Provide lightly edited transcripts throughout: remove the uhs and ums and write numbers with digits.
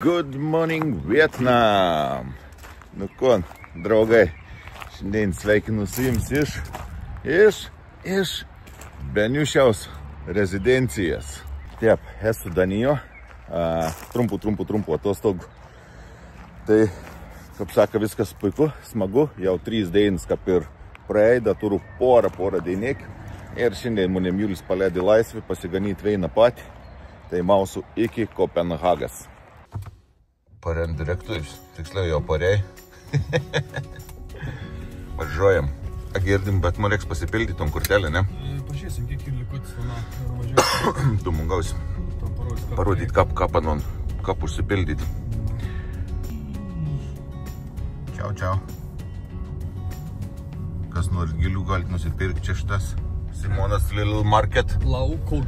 Good morning, Vietnam! Nu ko, draugai, šiandien sveikinu su jums iš Beniušiaus rezidencijas. Taip, esu Danijo, trumpų atostogų. Tai, kaip saka, viskas puiku, smagu, jau 3 dienas kaip ir praeida, turiu porą dienėkių. Ir šiandien manim Julius paleidė laisvį pasiganyti vieną patį, tai mausiu iki Kopenhagas. Parem direktorius, tiksliau jau parei. Važiuojam. Girdim, bet man reiks pasipildyti tom kortelę, ne? Pažiūrėsim, kiek ir likutis, važiuosim. Tu man gausim. Parodyti, ką panon, ką užsipildyti. Čiau. Kas nors gėlių galite nusipirkti čia šitas. Simonas Little Market. Lauko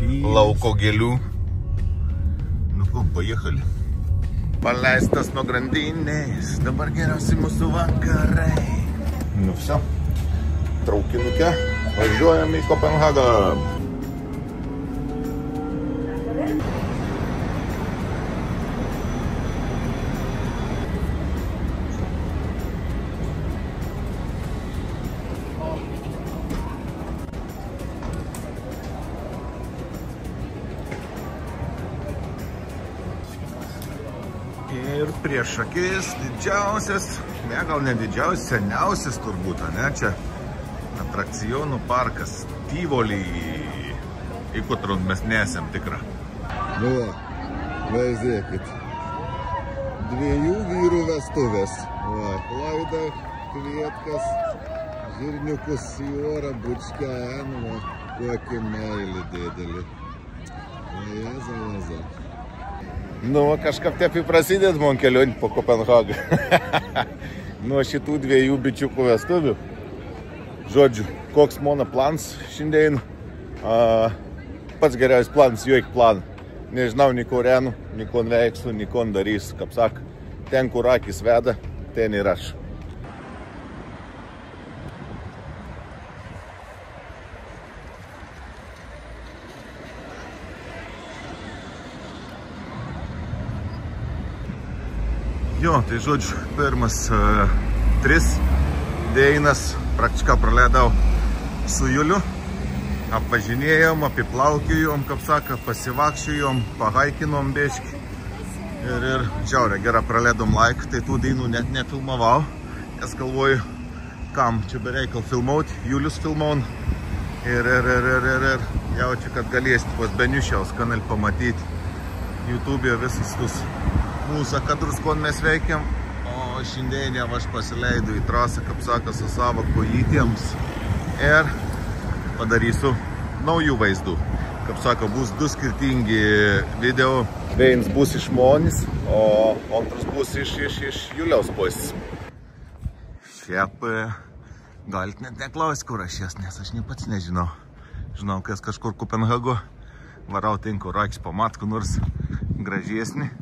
gėlių. Nu ko, pajechali. Paleistas nuo grandinės, dabar geriausi mūsų vakarai. Nu viso, traukinuke, važiuojam į Kopenhagą. Ir prieš akis didžiausias, gal ne didžiausias, seniausias turbūt, ne, čia atrakcionų parkas Tivoli, į kutrų mes nesam tikra. Nu, vaizėkit, 2 vyrų vestuvės, Klaida, Kvietkas, žirniukus į orą, bučkia, kokį meilį dėdelį. Jeza. Nu, kažkaip taip prasidėt man kelionį po Kopenhagą. Nuo šitų 2 bičiukų vestuvių. Žodžiu, koks mano plans šiandien. Pats geriausias plans, joik plan. Nežinau, niko renu, niko veiksiu, niko darys. Kaip sak, ten, kur akis veda, ten ir aš. Jo, tai žodžiu, pirmas 3 dienas praktiškai praleidau su Juliu. Apvažinėjom, apiplaukėjom, kaip saka, pasivakščiojom, pahaikinom biškį. Ir žiauriai gerą praleidom laiką, tai tų dienų net nefilmavau. Nes galvoju, kam čia bereikal filmauti, Julius filmaun. Ir jaučiu, kad galėsit pas Beniušiaus kanalį pamatyti YouTube'e visus tus mūsų kadrus, ko mes veikiam, o šiandien jau aš pasileidu į trasą, kaip saka, su savo kojytėms ir padarysiu naujų vaizdų. Kaip saka, bus 2 skirtingi video. Vienas bus iš Monis, o antras bus iš Juliaus pusės. Šiaip galit net neklausti, kur aš jas, nes aš ne pats nežinau. Žinau, kas kažkur Kopenhago varau ten, kur akis pamatku, nors gražesnį.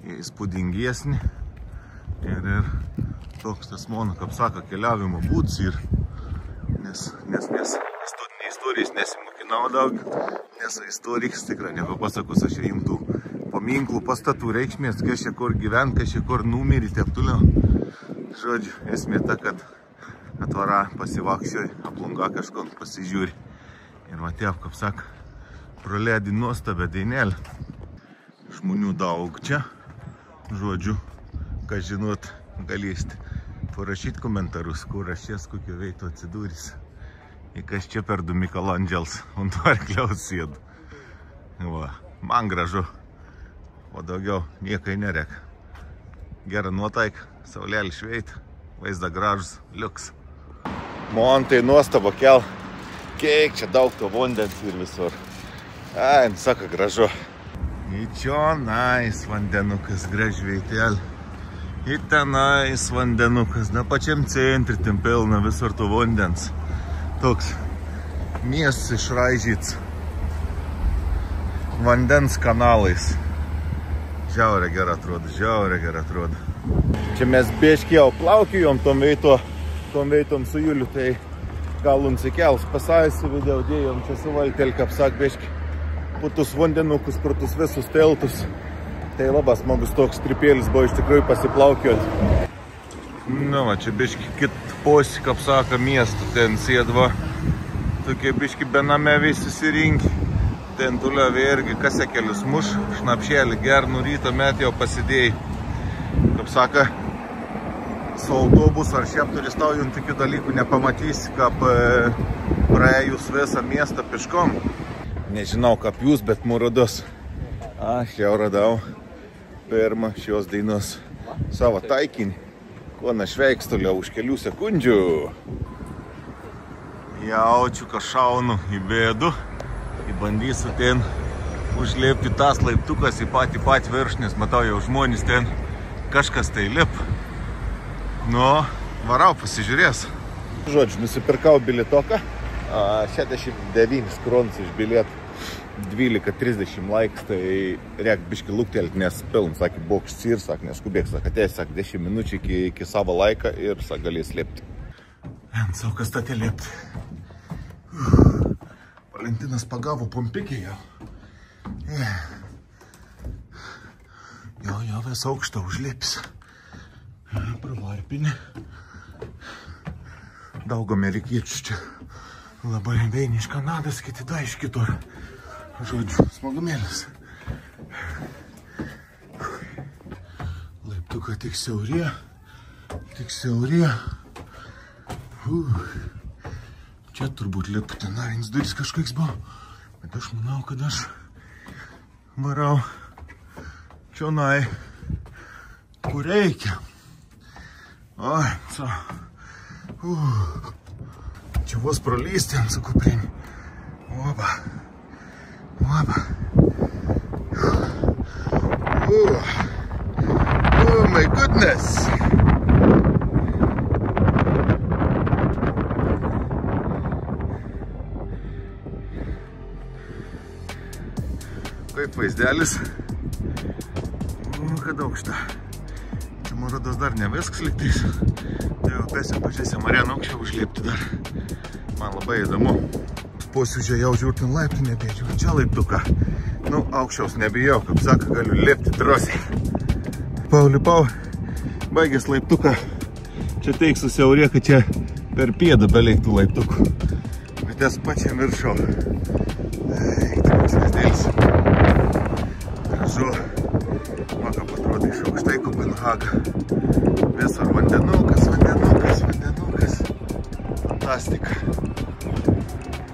Įspūdingesnį ir toks tas mano, kaip sako, keliavimo būdas ir nes istorijas nesimokinau daug, nes istorijas tikrai nepapasakus aš jums tų paminklų, pastatų reikšmės, kas čia kur gyvent, kas čia kur numirį, taip toliau. Žodžiu, esmė ta, kad atvara pasivakščioj, aplunga kažkur pasižiūri. Ir va taip, kaip sako, praleidi nuostabę dainelę. Žmonių daug čia. Žodžiu, ką žinot, galėsite parašyti komentarus, kur aš jas kokio veito atsidūrys. Ir kas čia per du Michelangels ant arkliaus sėdu. Va, man gražu, o daugiau niekai nerek. Gera nuotaika, saulėlį šveit, vaizda gražus, liuks. Man tai nuostaba kel, kiek čia daug to vandens ir visur. Saka, gražu. Į čionais vandenukas, gražveitelė. Į tenais vandenukas, na pačiam centri ten pilna visur to vandens. Toks miestas išraižyts vandens kanalais. Žiauriai gerai atrodo. Čia mes biškį jau plaukėjom tom veitom su Juliu, tai gal nusikels pasaisi video dėjom čia suvaltelį, kaip sak biškį. Po tus vandenukus, pro tus visus teltus. Tai labai smagus toks tripėlis buvo iš tikrųjų pasiplaukiot. Na, va, čia biški kit posi, kaip saka, miestų ten sėdva. Tokie biški bename visi susirinki. Ten tuliavė irgi kasekelius muš, šnapšėlį gernų ryto met jau pasidėjai. Kaip saka, su autobusu ar šiaip turistaujant tokių dalykų nepamatysi, kaip praėjus visą miestą piškom. Nežinau, kaip jūs, bet murodos. Aš jau radau pirmą šios dainos savo taikinį. Kona šveiks toliau už kelių sekundžių. Jaučiu, kad šaunu į bėdų. Bandysiu ten užlėpti tas laiptukas į patį virš, nes matau jau žmonės ten kažkas tai lip. Nu, varau, pasižiūrės. Žodžiu, nusipirkau biletoką. 69 kronus iš bilietų. 12:30 laiks, tai reik biški luktelti, nes piln, sakė, bokšt ir, sakė, neskubėk, sakė, ateis, sakė, 10 minučių iki savo laiką ir, sakė, galės lėpti. Ant savo kas statė lėpti. Valentinas pagavo pompikį jau. Jau vis aukštą užlėpis. Pravarpinė. Daug amerikiečių čia. Labai vieni iš Kanados, kiti da iš kitur. Žodžiu, smagumėlis. Laiptuką tik siaurė. Čia turbūt lipti narins duris kažkoks buvo. Bet aš manau, kad aš varau čionai, kur reikia. Oi, so. Čia vos pralysti ant su kuprinį. Oba. Oh my goodness. Kaip vaizdelis. Kad aukšta. Čia morodos dar ne viskas liktais. Tai jau pažiūrėsim areną aukščiau užlėpti dar. Man labai įdomu. Posėdžio jau žiūrtin laiptų nebėdžiu. Čia laiptuką. Nu, aukščiaus nebijau, kaip saka, galiu lėpti drosiai. Paulipau, baigęs laiptuką. Čia teiksiu siaurė, kad čia per pėdą beleiktų laiptukų. Bet esu pačiam viršau. Gražu. Maka patrodo iš aukštai Kopenhaga. Visur vandenukas. Fantastika.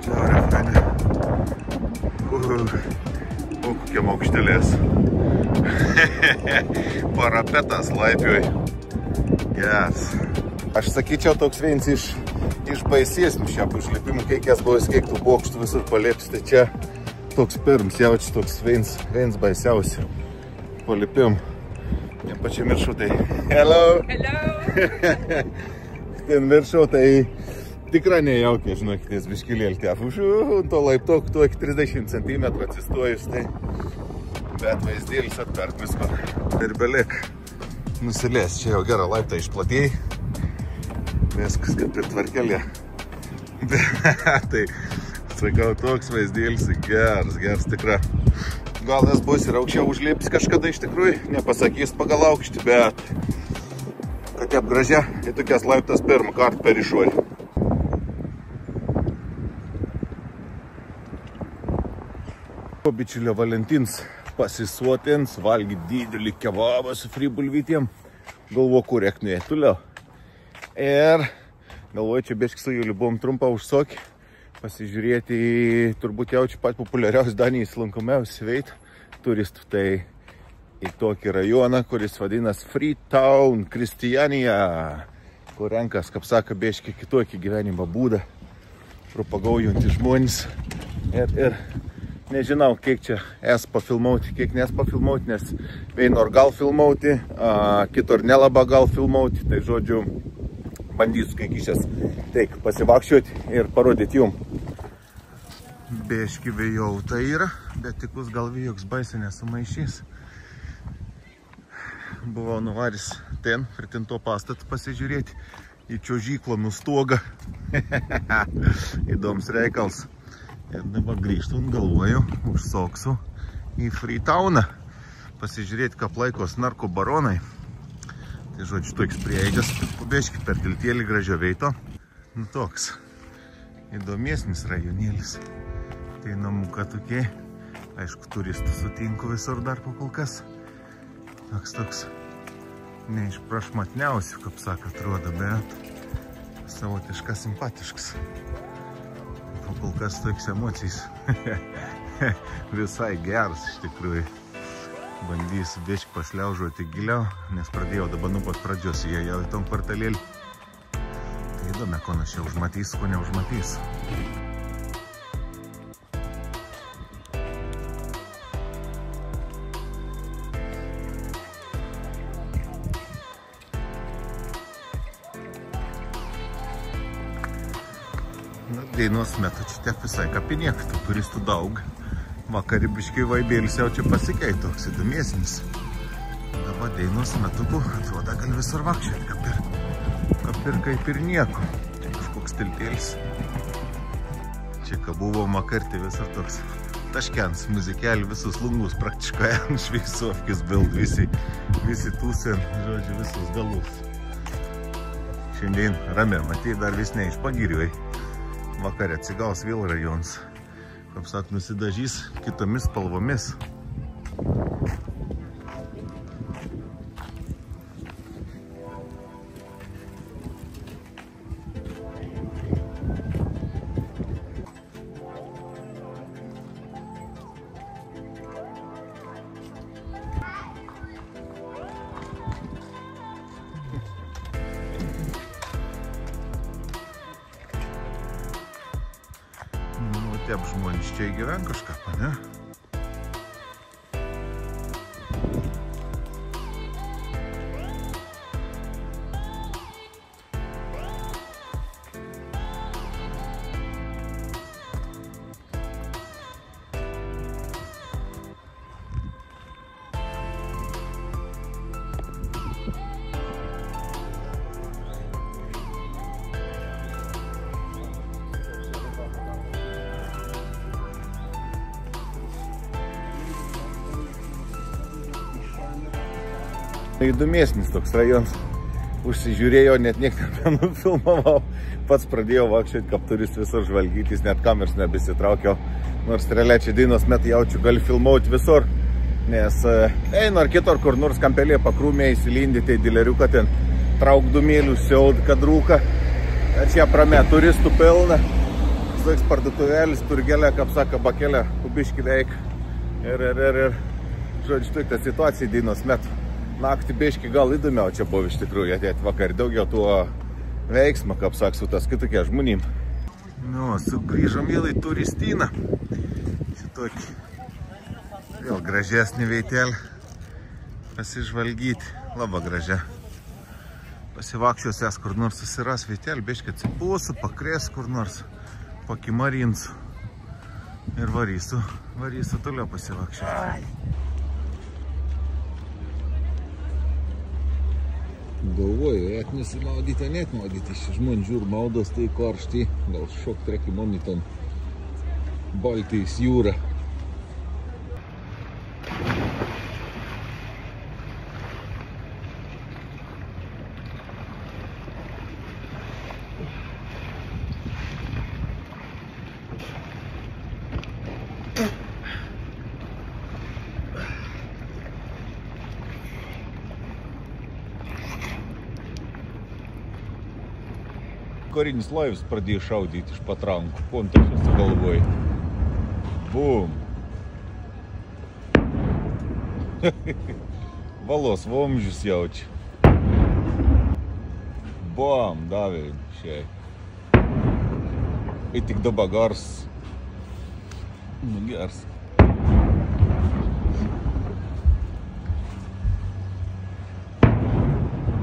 Žiaurė fainė. O kokiam aukštelės. Parapetas laipioj. Yes. Aš sakyčiau, toks vienas iš baisesnių šiap užlipimų, kiekės buvo tų bokštų visur palėpti. Tai čia toks pirms, jaučiu toks vienas baisiausių palipim. Ne pačiam viršau, tai hello! Ten viršau, tai tikra nejaukia, žinokit, nes biškilėlį tėf. To laiptok, to iki 30 cm atsistojus, tai bet vaizdėlis atpert visko. Ir belik nusilės, čia jau gerą laiptą išplatėjai. Viskas kaip ir tvarkelė. Tai sakau, toks vaizdėlis geras tikra. Gal jis bus ir aukščiau užlėpis kažkada iš tikrųjų, nepasakys pagal aukštį, bet kad taip gražia, tai tokias laiptas pirmą kartą per išorį. Bičiulio Valentins pasisuotins, valgyti didelį kebabą su fribulvytėm. Galvo, kur reik nuėti toliau. Ir galvoju, čia biški su Juliu buvom trumpą užsokį. Pasižiūrėti į turbūt jaučiu pat populiariausių Danijos lankomiausių veitų turistų. Tai į tokį rajoną, kuris vadinas Freetown, Kristianija, kur renkas, kaip saka, biški kitokį gyvenimo būdą, propagaujantys žmonės. Ir nežinau, kiek čia es pafilmauti, kiek nes pafilmauti, nes vienor gal filmauti, kitur nelaba gal filmauti. Tai žodžiu, bandysiu kiek išės teik pasivakščioti ir parodyti jum. Biški vėjau tai yra, bet tikus gal vėjoks baisė nesumaišys. Buvau nuvaris ten, fritinto pastatą pasižiūrėti, į čiuožyklą nustogą. Įdomus reikals. Ir dabar grįžtant galvoju, užsoksiu į Freetowną. pasižiūrėti, ką laikos narko baronai. Tai žodžiu, toks prieigas, pabėžki per tiltėlį gražio veito. Nu toks įdomesnis rajonėlis. Tai namuka tokie. Aišku, turistų sutinku visur dar kol kas. Toks ne iš prašmatniausių, kaip sako, atrodo, bet savotiškas, simpatiškas. Kol kas toks emocijas. Visai geras, iš tikrųjų. Bandysiu biškį pasliaužuoti giliau, nes pradėjau dabar nuo pat pradžios įėjau į tom kvartalėlį. Tai įdomu, ko aš čia užmatysiu, ko neužmatysiu. Dainos metu čia tiek visai kapiniek, tų turistų daug. Vakarį biškai vaibėlis jau čia pasikei toks įdomesnis. Dabar dainos metu, atrodo, gal visur vakščiai, kaip ir nieko. Čia kažkoks tiltėlis. Čia, ką buvo makartį visur toks taškens, muzikelį visus lungus praktiškai ant šveisovkis bild, visi tūsen, žodžiu, visus galus. Šiandien ramiai, matai, dar vis ne iš pagiriui. Vakarė atsigaus vėl rajonas. Kaip sak, nusidažys kitomis spalvomis. Taip žmonės čia įgyven kažką, ne? Įdomesnis toks rajonas. Užsižiūrėjau, net niek nenufilmavau. Pats pradėjau vaikščioti, kaip turistų visur žvalgytis, net kameros nebesitraukiau. Nors realiai čia dainos metu jaučiu, gali filmauti visur. Nes einu ar kitur, kur nors kampelė pakrūmė įsilindyti į dileriuką, ten traukdumėlių siaud, kad rūka. Čia prame turistų pilna. Toks parduotuvėlis, turgelė, kaip sako, bakelė, kubiški veik. Ir žodžiu, tokia situacija dainos metu. Naktį biški gal įdomiau čia buvo iš tikrųjų atėti vakarį, daugiau tuo veiksmą, kaip sako, su tas kitokie žmonėm. Nu, sugrįžom vėl į turistyną. Čia tokį vėl gražesnį veitelį pasižvalgyti. Labai gražia. Pasivakščiosies kur nors susiras veitelį, biški atsipūsiu, pakrės kur nors, pakimarinsiu. Ir varysiu toliau pasivakščiosiu. Galvoju, jeigu nesimaudyti, net maudyti, iš žmonių žiūr maudos, tai karšti, gal šok treki moniton Baltijos jūra. Karinis laivas pradėjo šaudyti iš patrankų, kontašas galvoj. Bum! Valos vamzdžius jaučia. Bam, davė šiai. Ir tik dabar gars. Nu, gers.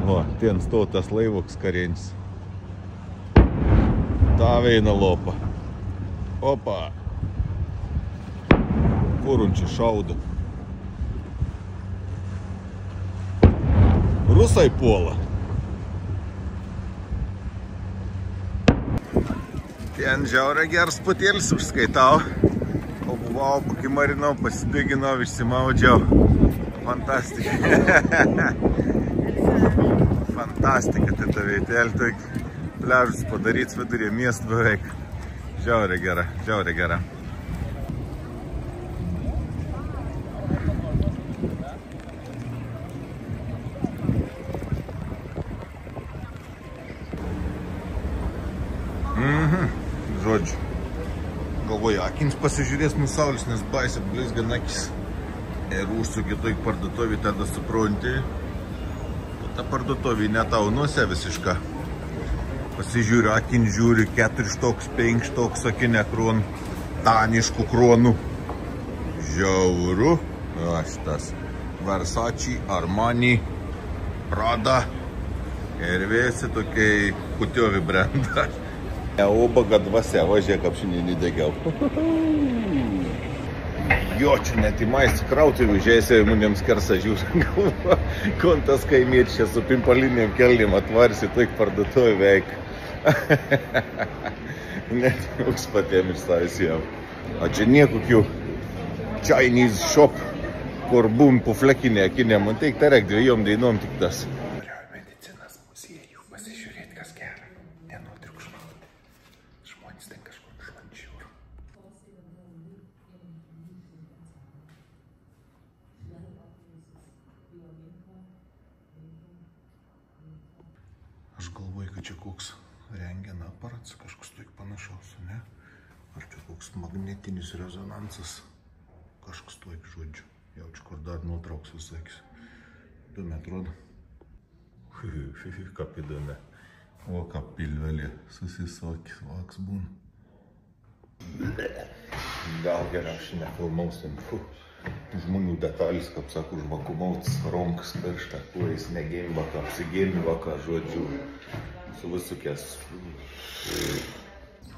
Va, ten stovi tas laivoks karinis. Davė eina lopa. Opa! Kur un čia šaudo? Rusai puola. Ten žiauriai geras putėlis užskaitau. O buvau, pakimarinau, pasiduginau, išsimaudžiau. Fantastika. Fantastika, tai taveitėlį, tai pliažus padaryts vidurį miestų beveik. Žiauriai gera, žiauriai gera. Žodžiu, galvoju, akins pasižiūrės mūsų saulis, nes baisė blizgan akis. Ir užsuki toj parduotuvį, tada supranti, ta parduotuvį ne tau nuose visiška. Pasižiūriu, akin žiūri 4 štoks, 5 štoks akinę kronų, daniškų kronų. Žiauru. Aš tas Versace, Armani, Prada ir visi tokiai kutiovi brendą. Ubaga dvasia, važiuok apšininį degiau. Jo, čia net į maistį krauti užėjęs ir mūnėms kersą žiūrė. Kontas kaimiečiai su pimpalinėm kelnėm atvarsi, toik parduotuvė veik. Net uks patėm iš savęs jau. O čia niekokių Chinese shop, kur bum puflekinė akinė, man teik tarek 2 dainom tik tas. Norėjau medicinas muziejų pasižiūrėti, kas gera. Nenutriukšmauti. Žmonės ten kažkur švančiūr. Aš galvoju, kad čia koks rentgeno aparats, kažkas toik panašaus, ne? Ar čia koks magnetinis rezonansas, kažkas toik žodžiu. Jaučiu, kur dar nutrauks visais. 2 atrodo. Kaip įdomi. O, kaip pilvelė susisokis, vaks būna. Gal geriau aš nefilmausim. Žmonių detalės, kaip sako, žvakumauts, ronkas, karštą, kuo jis negėmba, apsigėmba, ką žodžiu. Su visukės.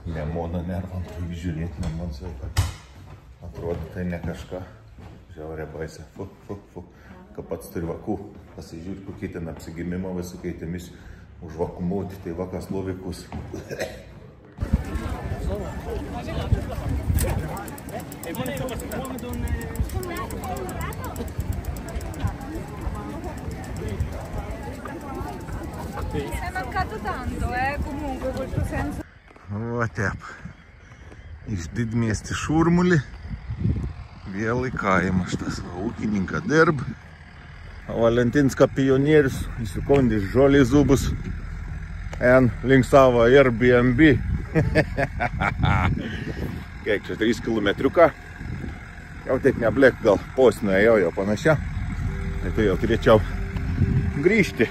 Nemona nervam, tai žiūrėti, man savo, kad atrodo, tai ne kažką. Žiaurė baisė. Kad pats turi vakų. Pasižiūrėti, kokie ten apsigėmimo visukeitėmis užvakumauti, tai vakas lovikus. È mancato tanto, comunque quel tuo senso. Va taip. Iš didmiestį šurmulį. Vėl į kaimą šitas ūkininką dirb. Valentinska pionierius įsikondys žoliai zubus. En link savo Airbnb. Kiek čia 3 kilometriuką. Jau taip neblek, gal posnuėjau jau panašia. Tai jau turėčiau grįžti.